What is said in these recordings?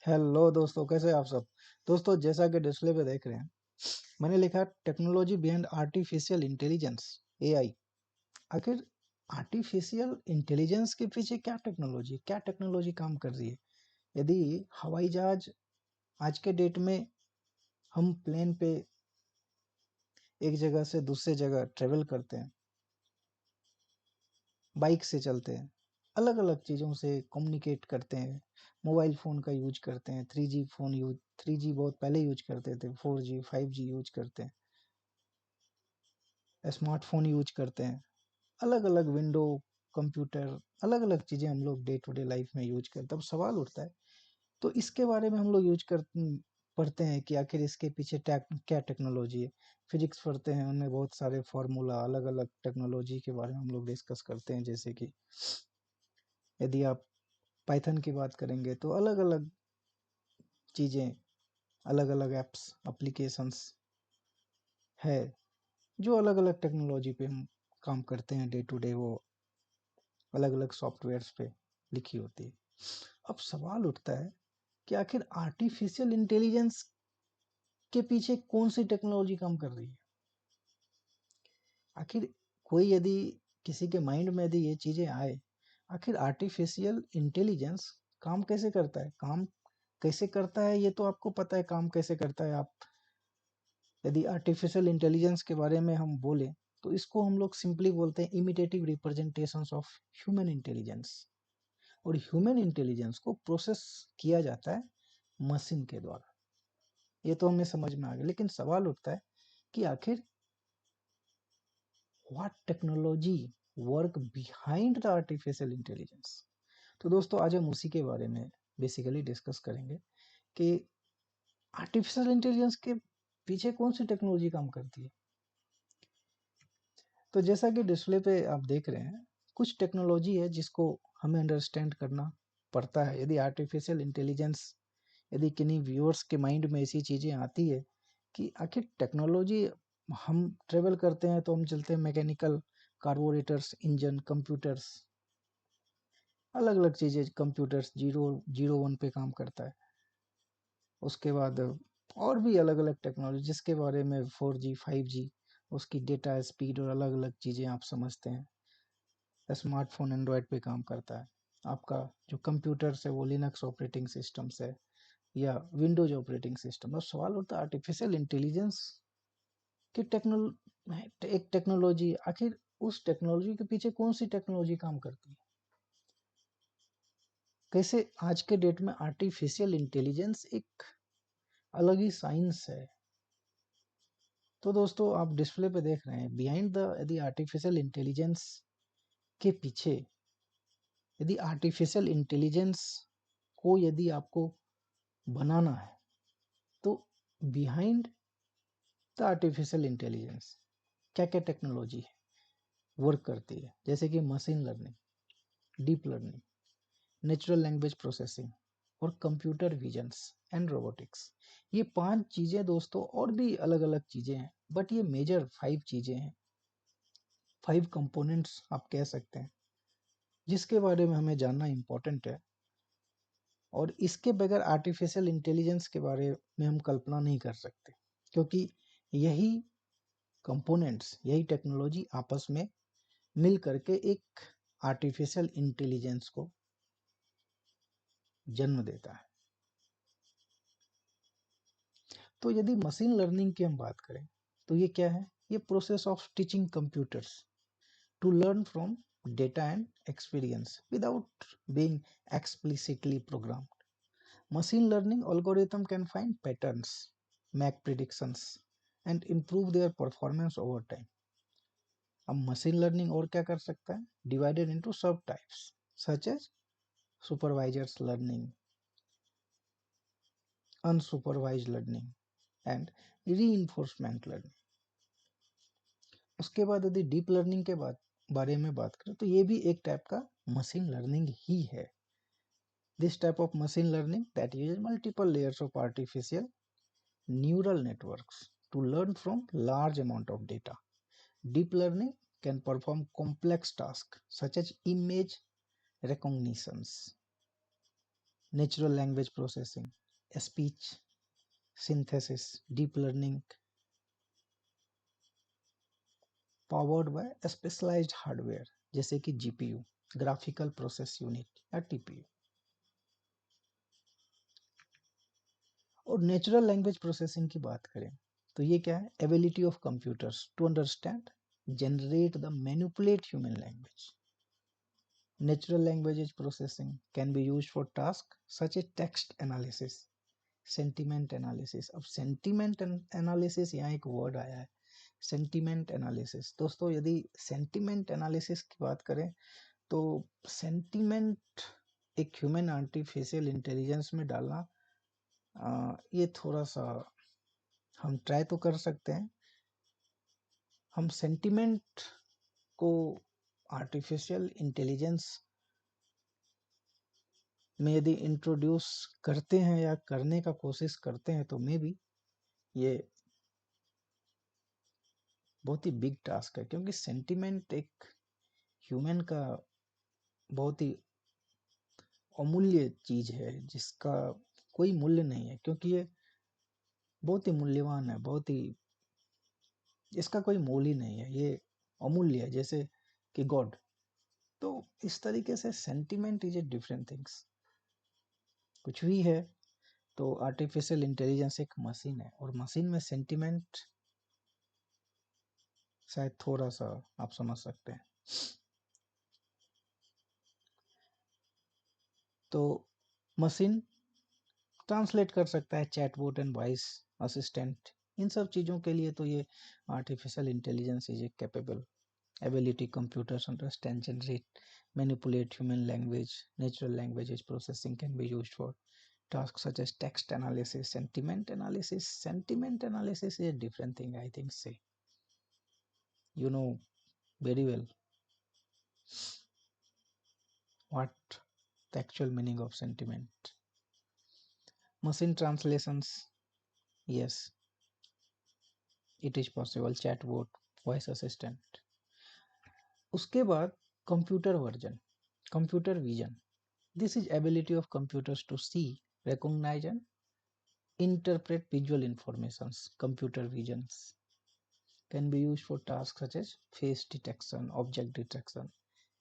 Hello दोस्तों, कैसे हैं आप सब। दोस्तों, जैसा कि डिस्प्ले पे देख रहे हैं, मैंने लिखा technology behind artificial intelligence, AI. आखिर आर्टिफिशियल इंटेलिजेंस के पीछे क्या टेक्नोलॉजी काम कर रही है। यदि हवाई जहाज आज के डेट में हम प्लेन पे एक जगह से दूसरे जगह ट्रेवल करते हैं, बाइक से चलते हैं, अलग अलग चीज़ों से कम्युनिकेट करते हैं, मोबाइल फ़ोन का यूज करते हैं, 3G फ़ोन यूज 3G बहुत पहले यूज करते थे, 4G 5G यूज करते हैं, स्मार्टफोन यूज करते हैं, अलग अलग विंडो, कंप्यूटर, अलग अलग चीज़ें हम लोग डे टू डे लाइफ में यूज करते हैं। अब सवाल उठता है, तो इसके बारे में हम लोग पढ़ते हैं कि आखिर इसके पीछे क्या टेक्नोलॉजी है। फिजिक्स पढ़ते हैं, उनमें बहुत सारे फार्मूला, अलग अलग टेक्नोलॉजी के बारे में हम लोग डिस्कस करते हैं। जैसे कि यदि आप पाइथन की बात करेंगे तो अलग अलग चीज़ें, अलग अलग एप्स, एप्लीकेशंस है जो अलग अलग टेक्नोलॉजी पे हम काम करते हैं डे टू डे, वो अलग अलग सॉफ्टवेयर्स पे लिखी होती है। अब सवाल उठता है कि आखिर आर्टिफिशियल इंटेलिजेंस के पीछे कौन सी टेक्नोलॉजी काम कर रही है। आखिर कोई यदि किसी के माइंड में यदि ये चीज़ें आए, आखिर आर्टिफिशियल इंटेलिजेंस काम कैसे करता है, काम कैसे करता है, ये तो आपको पता है काम कैसे करता है। आप यदि आर्टिफिशियल इंटेलिजेंस के बारे में हम बोले तो इसको हम लोग सिंपली बोलते हैं imitative representations of human intelligence. और ह्यूमन इंटेलिजेंस को प्रोसेस किया जाता है मशीन के द्वारा। ये तो हमें समझ में आ गया, लेकिन सवाल उठता है कि आखिर what technology work behind the artificial intelligence. तो दोस्तों, आज हम उसी के बारे में बेसिकली डिस्कस करेंगे कि आर्टिफिशियल इंटेलिजेंस के पीछे कौन सी टेक्नोलॉजी काम करती है। तो जैसा कि डिस्प्ले पे आप देख रहे हैं, कुछ टेक्नोलॉजी है जिसको हमें अंडरस्टैंड करना पड़ता है। यदि आर्टिफिशियल इंटेलिजेंस, यदि किन्हीं व्यूअर्स के माइंड में ऐसी चीज़ें आती है कि आखिर टेक्नोलॉजी, हम ट्रेवल करते हैं तो हम चलते हैं मैकेनिकल, कार्बोरेटर्स, इंजन, कंप्यूटर्स, अलग अलग चीज़ें, कंप्यूटर्स जीरो जीरो वन पे काम करता है। उसके बाद और भी अलग अलग टेक्नोलॉजी जिसके बारे में 4G 5G, उसकी डेटा स्पीड और अलग अलग चीज़ें आप समझते हैं। स्मार्टफोन एंड्रॉयड पे काम करता है। आपका जो कंप्यूटर्स है वो लिनक्स ऑपरेटिंग सिस्टम्स है या विंडोज ऑपरेटिंग सिस्टम। और सवाल होता है आर्टिफिशियल इंटेलिजेंस की एक टेक्नोलॉजी, आखिर उस टेक्नोलॉजी के पीछे कौन सी टेक्नोलॉजी काम करती है। कैसे आज के डेट में आर्टिफिशियल इंटेलिजेंस एक अलग ही साइंस है। तो दोस्तों, आप डिस्प्ले पे देख रहे हैं बिहाइंड द, यदि आर्टिफिशियल इंटेलिजेंस के पीछे, यदि आर्टिफिशियल इंटेलिजेंस को यदि आपको बनाना है तो बिहाइंड द आर्टिफिशियल इंटेलिजेंस क्या क्या टेक्नोलॉजी वर्क करती है। जैसे कि machine learning, deep learning, natural language processing और कंप्यूटर विजन्स एंड रोबोटिक्स। ये 5 चीज़ें दोस्तों, और भी अलग अलग चीज़ें हैं, बट ये मेजर 5 चीज़ें हैं, 5 कंपोनेंट्स आप कह सकते हैं, जिसके बारे में हमें जानना इम्पोर्टेंट है। और इसके बगैर आर्टिफिशियल इंटेलिजेंस के बारे में हम कल्पना नहीं कर सकते, क्योंकि यही कंपोनेंट्स, यही टेक्नोलॉजी आपस में मिल करके एक आर्टिफिशियल इंटेलिजेंस को जन्म देता है। तो यदि मशीन लर्निंग की हम बात करें तो ये क्या है, ये process of teaching computers to learn from data and experience without being explicitly programmed. Machine learning algorithm can find patterns, make predictions, and improve their performance over time. अब मशीन लर्निंग और क्या कर सकता है, divided into sub types such as supervisors learning, unsupervised learning and reinforcement learning. उसके बाद यदि deep learning के बारे में बात करें तो ये भी एक टाइप का मशीन लर्निंग ही है। This type of machine learning that uses multiple layers of artificial neural networks to learn from large amount of data. Deep learning can perform complex tasks such as image recognitions, natural language processing, speech synthesis, deep learning powered by specialised hardware जैसे कि GPU, graphical process unit या TPU. और natural language processing की बात करें तो ये क्या है? Ability of computers to understand, generate the manipulate human language. Natural language processing can be used for tasks such as text analysis, sentiment analysis। अब sentiment analysis यहाँ एक वर्ड आया है, sentiment analysis। दोस्तों यदि sentiment analysis की बात करें तो sentiment एक ह्यूमन आर्टिफिशियल इंटेलिजेंस में डालना ये थोड़ा सा हम ट्राई तो कर सकते हैं। हम सेंटिमेंट को आर्टिफिशियल इंटेलिजेंस में यदि इंट्रोड्यूस करते हैं या करने का कोशिश करते हैं तो मे बी ये बहुत ही बिग टास्क है, क्योंकि सेंटिमेंट एक ह्यूमन का बहुत ही अमूल्य चीज है जिसका कोई मूल्य नहीं है, क्योंकि ये बहुत ही मूल्यवान है, बहुत ही इसका कोई मोल ही नहीं है, ये अमूल्य है जैसे कि गॉड। तो इस तरीके से sentiment is a different things. कुछ भी है तो आर्टिफिशियल इंटेलिजेंस एक मशीन है और मशीन में सेंटिमेंट शायद थोड़ा सा आप समझ सकते हैं। तो मशीन ट्रांसलेट कर सकता है चैटबॉट एंड वॉइस असिस्टेंट, इन सब चीज़ों के लिए तो ये artificial intelligence is a capable ability computers understand, generate, manipulate human language, natural language processing can be used for tasks such as text analysis, sentiment analysis। Sentiment analysis is a different thing, I think, say. You know very well what the actual meaning of sentiment. Machine translations, yes, it is possible, chatbot, voice assistant। उसके बाद computer version, computer vision. This is ability of computers to see, recognize and interpret visual informations। Computer visions can be used for tasks such as face detection, object detection,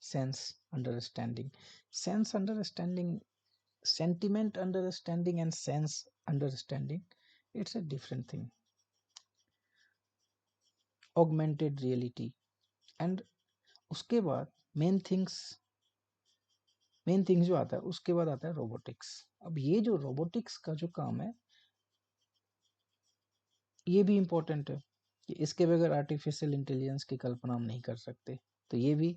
sense understanding। Sense understanding, sentiment understanding and sense understanding, it's a different thing। Augmented reality and उसके बाद main things जो आता है उसके बाद आता है robotics. अब ये जो रोबोटिक्स का जो काम है ये भी इम्पोर्टेंट है कि इसके बगैर आर्टिफिशियल इंटेलिजेंस की कल्पना हम नहीं कर सकते। तो ये भी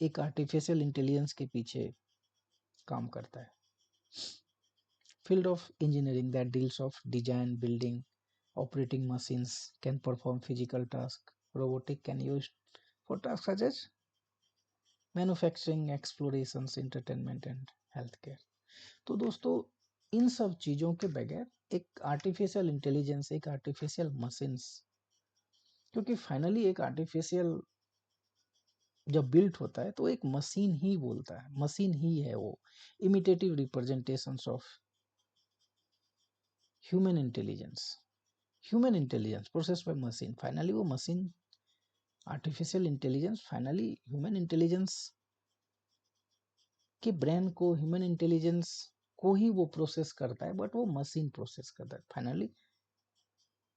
एक आर्टिफिशियल इंटेलिजेंस के पीछे काम करता है। Field of engineering that deals of design, building, operating machines, can perform physical task. Robotic can use for task such as manufacturing, explorations, entertainment and health care. तो दोस्तों इन सब चीज़ों के बगैर एक आर्टिफिशियल इंटेलिजेंस, एक आर्टिफिशियल मशीन्स, क्योंकि फाइनली एक आर्टिफिशियल जब बिल्ट होता है तो एक मशीन ही बोलता है, मशीन ही है वो, imitative representations of human intelligence. Human intelligence process by machine, finally वो machine artificial intelligence finally human intelligence कि ब्रेन को, ह्यूमन इंटेलिजेंस को ही वो प्रोसेस करता है, बट वो मशीन प्रोसेस करता है। फाइनली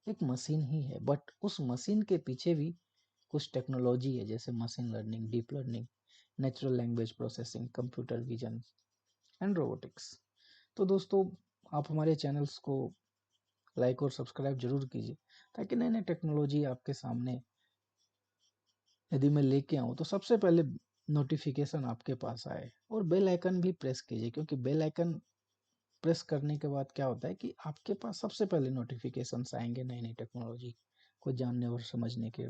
एक मशीन ही है, बट उस मशीन के पीछे भी कुछ टेक्नोलॉजी है, जैसे machine learning, deep learning, natural language processing, computer vision and robotics. तो दोस्तों आप हमारे चैनल्स को लाइक और सब्सक्राइब जरूर कीजिए, ताकि नए नए टेक्नोलॉजी आपके सामने यदि मैं लेके आऊँ तो सबसे पहले नोटिफिकेशन आपके पास आए। और बेल आइकन भी प्रेस कीजिए, क्योंकि बेल आइकन प्रेस करने के बाद क्या होता है कि आपके पास सबसे पहले नोटिफिकेशंस आएंगे नई नई टेक्नोलॉजी को जानने और समझने के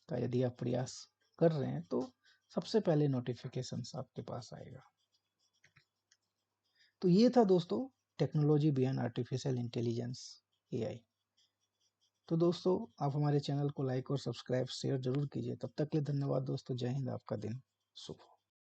का यदि आप प्रयास कर रहे हैं तो सबसे पहले नोटिफिकेशंस आपके पास आएगा। तो ये था दोस्तों technology beyond artificial intelligence, AI. तो दोस्तों आप हमारे चैनल को लाइक और सब्सक्राइब शेयर जरूर कीजिए। तब तक के लिए धन्यवाद दोस्तों। जय हिंद, आपका दिन शुभ हो।